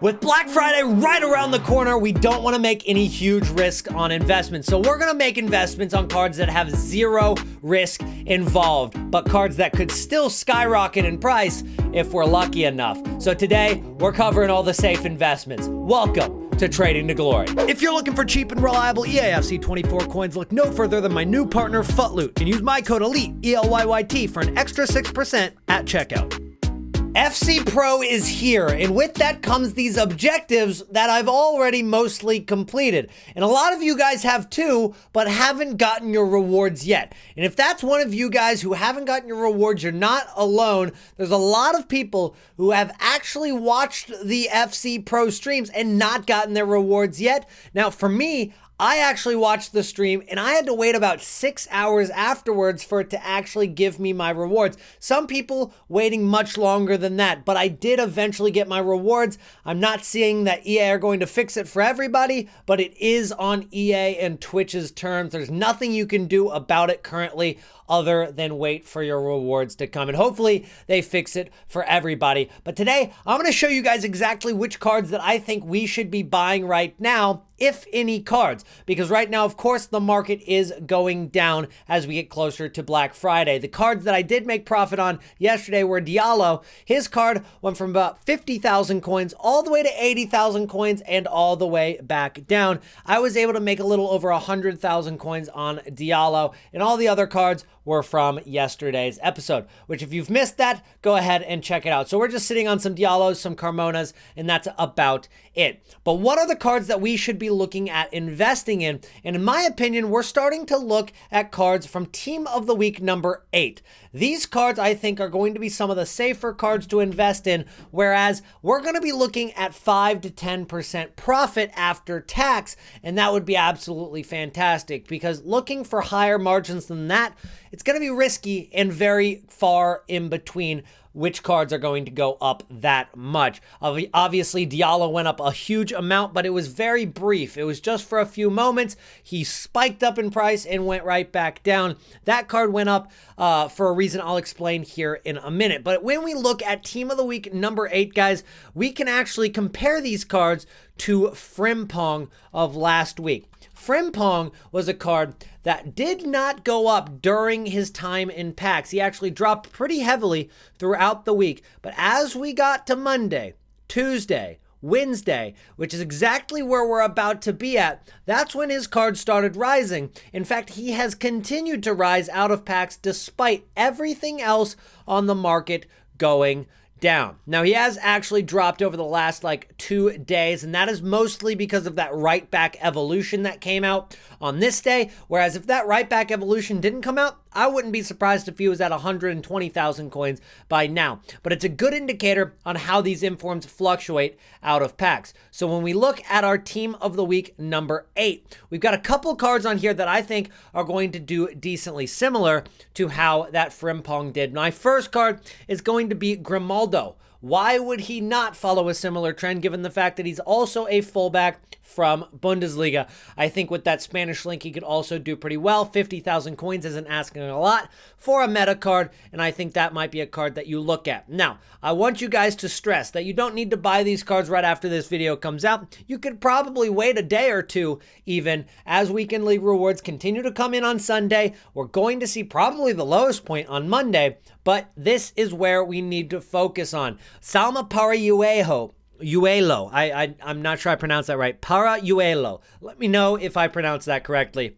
With Black Friday right around the corner, we don't want to make any huge risk on investments. So we're going to make investments on cards that have zero risk involved, but cards that could still skyrocket in price if we're lucky enough. So today, we're covering all the safe investments. Welcome to Trading to Glory. If you're looking for cheap and reliable EAFC 24 coins, look no further than my new partner, FUTLOOT, and use my code ELITE, ELYYT, for an extra 6% at checkout. FC Pro is here, and with that comes these objectives that I've already mostly completed. And a lot of you guys have too, but haven't gotten your rewards yet. And if that's one of you guys who haven't gotten your rewards, you're not alone. There's a lot of people who have actually watched the FC Pro streams and not gotten their rewards yet. Now, for me, I actually watched the stream and I had to wait about 6 hours afterwards for it to actually give me my rewards. Some people waiting much longer than that, but I did eventually get my rewards. I'm not seeing that EA are going to fix it for everybody, but it is on EA and Twitch's terms. There's nothing you can do about it currently other than wait for your rewards to come. And hopefully they fix it for everybody. But today, I'm going to show you guys exactly which cards that I think we should be buying right now, if any cards. Because right now, of course, the market is going down as we get closer to Black Friday. The cards that I did make profit on yesterday were Diallo. His card went from about 50,000 coins all the way to 80,000 coins and all the way back down. I was able to make a little over 100,000 coins on Diallo, and all the other cards were from yesterday's episode, which if you've missed that, go ahead and check it out. So we're just sitting on some Diallos, some Carmonas, and that's about it. But what are the cards that we should be looking at investing in? And in my opinion, we're starting to look at cards from Team of the Week number 8. These cards, I think, are going to be some of the safer cards to invest in, whereas we're going to be looking at 5 to 10% profit after tax, and that would be absolutely fantastic, because looking for higher margins than that, it's going to be risky and very far in between which cards are going to go up that much. Obviously, Diallo went up a huge amount, but it was very brief. It was just for a few moments. He spiked up in price and went right back down. That card went up for a reason I'll explain here in a minute. But when we look at Team of the Week number 8, guys, we can actually compare these cards to Frimpong of last week. Frimpong was a card that did not go up during his time in packs. He actually dropped pretty heavily throughout the week. But as we got to Monday, Tuesday, Wednesday, which is exactly where we're about to be at, that's when his card started rising. In fact, he has continued to rise out of packs despite everything else on the market going down. Now, he has actually dropped over the last 2 days, and that is mostly because of that right back evolution that came out on this day. Whereas if that right back evolution didn't come out, I wouldn't be surprised if he was at 120,000 coins by now. But it's a good indicator on how these informs fluctuate out of packs. So when we look at our Team of the Week number 8, we've got a couple cards on here that I think are going to do decently similar to how that Frimpong did. My first card is going to be Grimaldo. Why would he not follow a similar trend given the fact that he's also a fullback from Bundesliga? I think with that Spanish link, he could also do pretty well. 50,000 coins isn't asking a lot for a meta card, and I think that might be a card that you look at. Now, I want you guys to stress that you don't need to buy these cards right after this video comes out. You could probably wait a day or two even as weekend league rewards continue to come in on Sunday. We're going to see probably the lowest point on Monday, but this is where we need to focus on. Salma Parayuelo. I'm not sure I pronounced that right. Parayuelo. Let me know if I pronounced that correctly.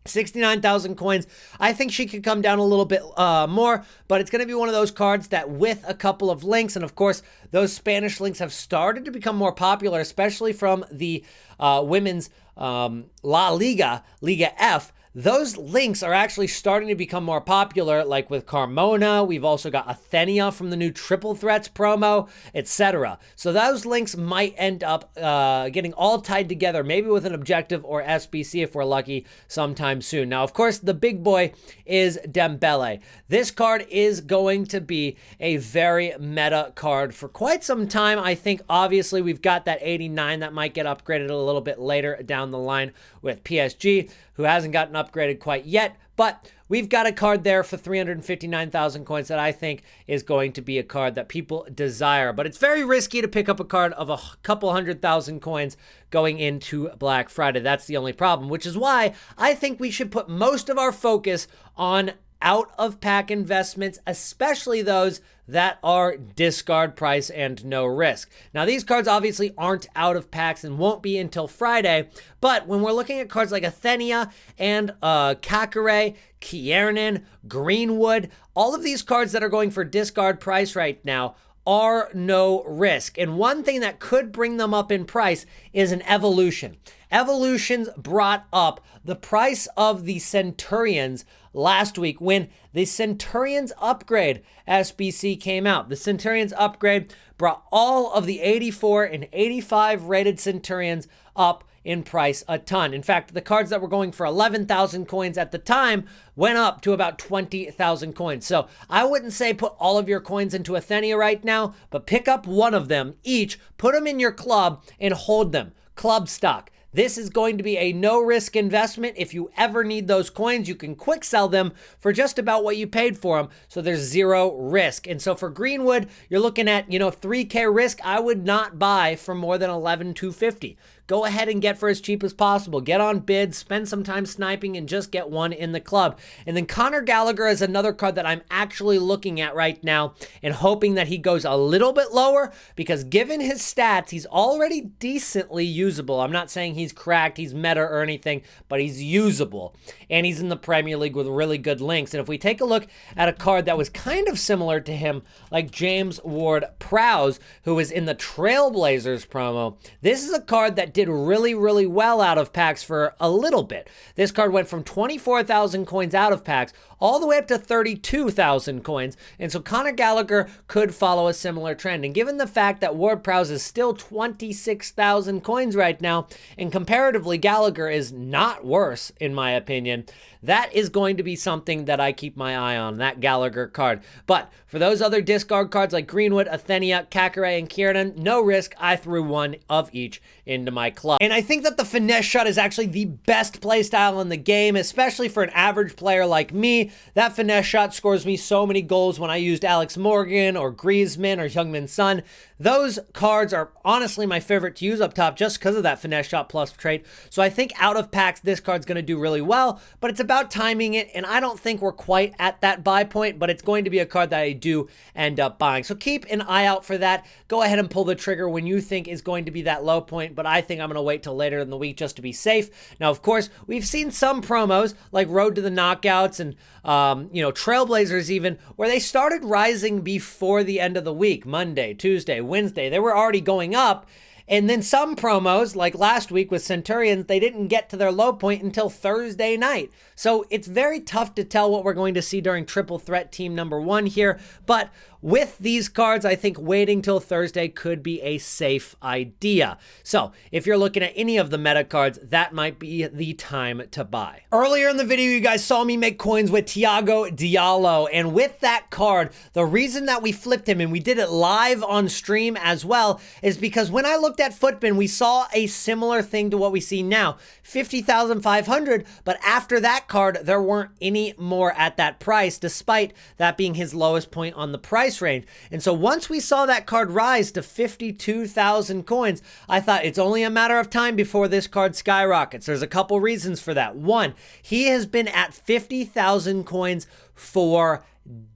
69,000 coins. I think she could come down a little bit more, but it's going to be one of those cards that with a couple of links, and of course, those Spanish links have started to become more popular, especially from the women's La Liga, Liga F. Those links are actually starting to become more popular, like with Carmona. We've also got Athenia from the new Triple Threats promo, etc. So those links might end up getting all tied together, maybe with an objective or SBC if we're lucky sometime soon. Now, of course, the big boy is Dembele. This card is going to be a very meta card for quite some time. I think, obviously, we've got that 89 that might get upgraded a little bit later down the line with PSG, who hasn't gotten upgraded quite yet, but we've got a card there for 359,000 coins that I think is going to be a card that people desire. But it's very risky to pick up a card of a couple 100,000 coins going into Black Friday. That's the only problem, which is why I think we should put most of our focus on out-of-pack investments, especially those that are discard price and no risk. Now, these cards obviously aren't out of packs and won't be until Friday, but when we're looking at cards like Athenia and Kakare, Kiernan, Greenwood, all of these cards that are going for discard price right now are no risk. And one thing that could bring them up in price is an evolution. Evolutions brought up the price of the Centurions last week when the Centurions upgrade SBC came out. The Centurions upgrade brought all of the 84 and 85 rated Centurions up in price a ton. In fact, the cards that were going for 11,000 coins at the time went up to about 20,000 coins. So I wouldn't say put all of your coins into Athenia right now, but pick up one of them each, put them in your club and hold them. Club stock. This is going to be a no-risk investment. If you ever need those coins, you can quick sell them for just about what you paid for them, so there's zero risk. And so for Greenwood, you're looking at, 3K risk. I would not buy for more than 11,250. Go ahead and get for as cheap as possible. Get on bids, spend some time sniping, and just get one in the club. And then Conor Gallagher is another card that I'm actually looking at right now and hoping that he goes a little bit lower because given his stats, he's already decently usable. I'm not saying he's cracked, he's meta or anything, but he's usable. And he's in the Premier League with really good links. And if we take a look at a card that was kind of similar to him, like James Ward-Prowse, who was in the Trailblazers promo, this is a card that did really, really well out of packs for a little bit. This card went from 24,000 coins out of packs all the way up to 32,000 coins. And so Conor Gallagher could follow a similar trend. And given the fact that Ward-Prowse is still 26,000 coins right now, and comparatively Gallagher is not worse, in my opinion, that is going to be something that I keep my eye on, that Gallagher card. But for those other discard cards like Greenwood, Athenia, Kakare, and Kiernan, no risk. I threw one of each into my club. And I think that the finesse shot is actually the best playstyle in the game, especially for an average player like me. That finesse shot scores me so many goals when I used Alex Morgan or Griezmann or Heung-min Son. Those cards are honestly my favorite to use up top just because of that finesse shot plus trait. So I think out of packs, this card's going to do really well, but it's about timing it, and I don't think we're quite at that buy point, but it's going to be a card that I do end up buying. So keep an eye out for that. Go ahead and pull the trigger when you think is going to be that low point, but I think I'm going to wait till later in the week just to be safe. Now, of course, we've seen some promos like Road to the Knockouts and, Trailblazers even, where they started rising before the end of the week, Monday, Tuesday, Wednesday. They were already going up. And then some promos, like last week with Centurions, they didn't get to their low point until Thursday night. So it's very tough to tell what we're going to see during Triple Threat Team number 1 here. But with these cards, I think waiting till Thursday could be a safe idea. So if you're looking at any of the meta cards, that might be the time to buy. Earlier in the video, you guys saw me make coins with Thiago Diallo. And with that card, the reason that we flipped him, and we did it live on stream as well, is because when I looked at Footbin, we saw a similar thing to what we see now, 50,500, but after that card, there weren't any more at that price, despite that being his lowest point on the price range. And so once we saw that card rise to 52,000 coins, I thought it's only a matter of time before this card skyrockets. There's a couple reasons for that. One, he has been at 50,000 coins for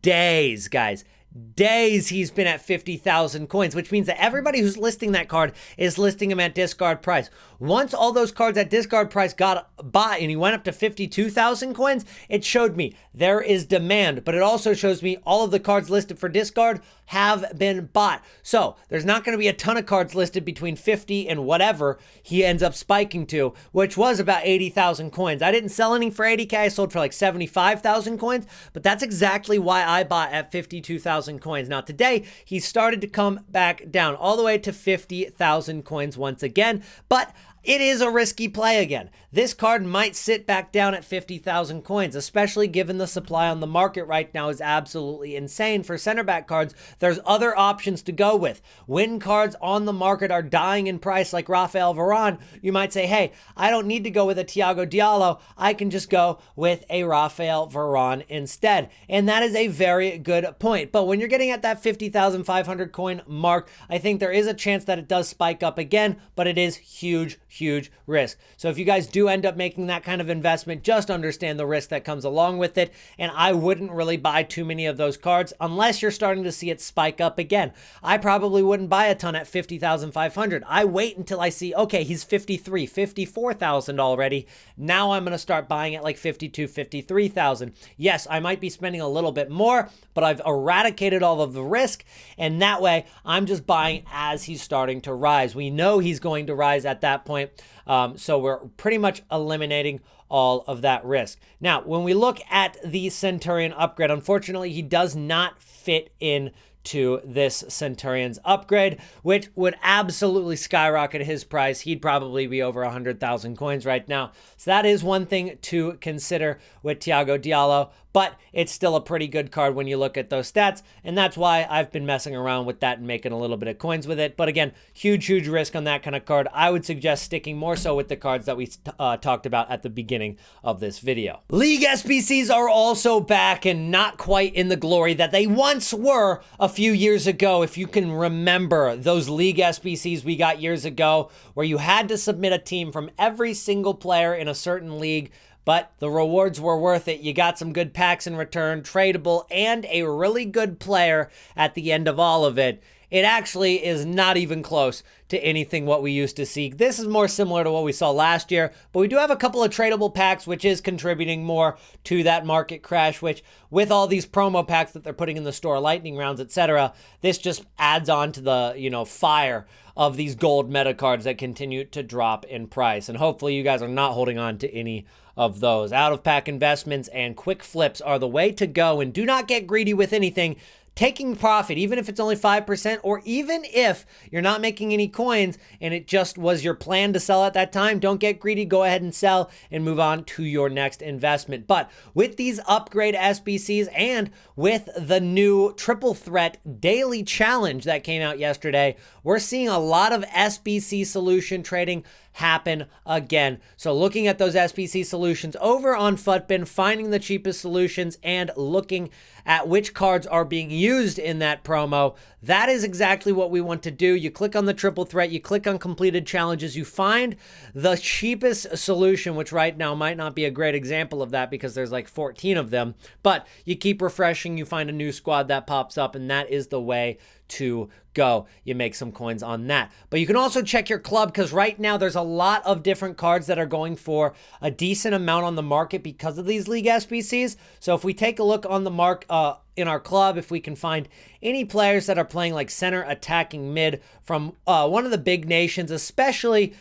days, guys. Days he's been at 50,000 coins, which means that everybody who's listing that card is listing him at discard price. Once all those cards at discard price got bought and he went up to 52,000 coins, it showed me there is demand, but it also shows me all of the cards listed for discard have been bought. So there's not going to be a ton of cards listed between 50 and whatever he ends up spiking to, which was about 80,000 coins. I didn't sell any for 80K. I sold for like 75,000 coins, but that's exactly why I bought at 52,000 coins. Now today, he started to come back down all the way to 50,000 coins once again, but it is a risky play again. This card might sit back down at 50,000 coins, especially given the supply on the market right now is absolutely insane. For center back cards, there's other options to go with. When cards on the market are dying in price like Rafael Varane, you might say, hey, I don't need to go with a Thiago Diallo. I can just go with a Rafael Varane instead. And that is a very good point. But when you're getting at that 50,500 coin mark, I think there is a chance that it does spike up again, but it is huge risk. So if you guys do end up making that kind of investment, just understand the risk that comes along with it. And I wouldn't really buy too many of those cards unless you're starting to see it spike up again. I probably wouldn't buy a ton at 50,500. I wait until I see, okay, he's 53, 54,000 already. Now I'm going to start buying at like 52, 53,000. Yes, I might be spending a little bit more, but I've eradicated all of the risk. And that way I'm just buying as he's starting to rise. We know he's going to rise at that point. So we're pretty much eliminating all of that risk. Now, when we look at the Centurion upgrade, unfortunately, he does not fit in to this Centurion's upgrade, which would absolutely skyrocket his price. He'd probably be over 100,000 coins right now. So that is one thing to consider with Thiago Diallo, but it's still a pretty good card when you look at those stats, and that's why I've been messing around with that and making a little bit of coins with it. But again, huge risk on that kind of card. I would suggest sticking more so with the cards that we talked about at the beginning of this video. League SBCs are also back, and not quite in the glory that they once were a few years ago. If you can remember those League SBCs we got years ago, where you had to submit a team from every single player in a certain league, but the rewards were worth it. You got some good packs in return, tradable, and a really good player at the end of all of it. It actually is not even close to anything what we used to see. This is more similar to what we saw last year, but we do have a couple of tradable packs, which is contributing more to that market crash, which with all these promo packs that they're putting in the store, lightning rounds, etc., this just adds on to the, fire of these gold meta cards that continue to drop in price. And hopefully you guys are not holding on to any of those. Out of pack investments and quick flips are the way to go, and do not get greedy with anything. Taking profit, even if it's only 5%, or even if you're not making any coins and it just was your plan to sell at that time, don't get greedy. Go ahead and sell and move on to your next investment. But with these upgrade SBCs and with the new triple threat daily challenge that came out yesterday, we're seeing a lot of SBC solution trading happen again. So looking at those SBC solutions over on FUTBin, finding the cheapest solutions and looking at which cards are being used in that promo, that is exactly what we want to do. You click on the triple threat, you click on completed challenges, you find the cheapest solution, which right now might not be a great example of that because there's like 14 of them, but you keep refreshing, you find a new squad that pops up, and that is the way to go. You make some coins on that. But you can also check your club, because right now there's a lot of different cards that are going for a decent amount on the market because of these League SBCs. So if we take a look on the mark in our club, if we can find any players that are playing like center attacking mid from one of the big nations, especially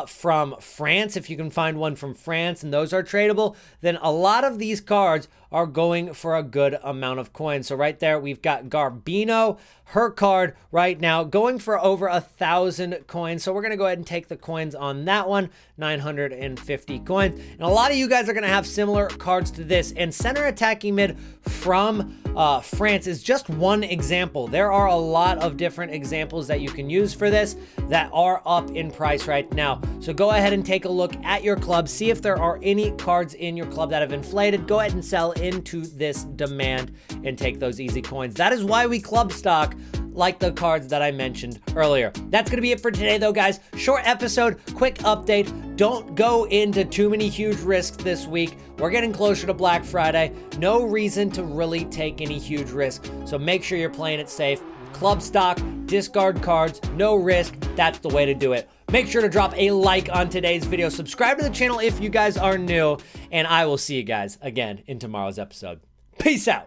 from France, if you can find one from France and those are tradable, then a lot of these cards are going for a good amount of coins. So right there, we've got Garbino, her card right now going for over 1,000 coins. So we're going to go ahead and take the coins on that one, 950 coins. And a lot of you guys are going to have similar cards to this. And center attacking mid from France is just one example. There are a lot of different examples that you can use for this that are up in price right now. So go ahead and take a look at your club, see if there are any cards in your club that have inflated. Go ahead and sell into this demand and take those easy coins. That is why we club stock like the cards that I mentioned earlier. That's going to be it for today though, guys. Short episode, quick update. Don't go into too many huge risks this week. We're getting closer to Black Friday. No reason to really take any huge risks. So make sure you're playing it safe. Club stock, discard cards, no risk. That's the way to do it. Make sure to drop a like on today's video. Subscribe to the channel if you guys are new. And I will see you guys again in tomorrow's episode. Peace out.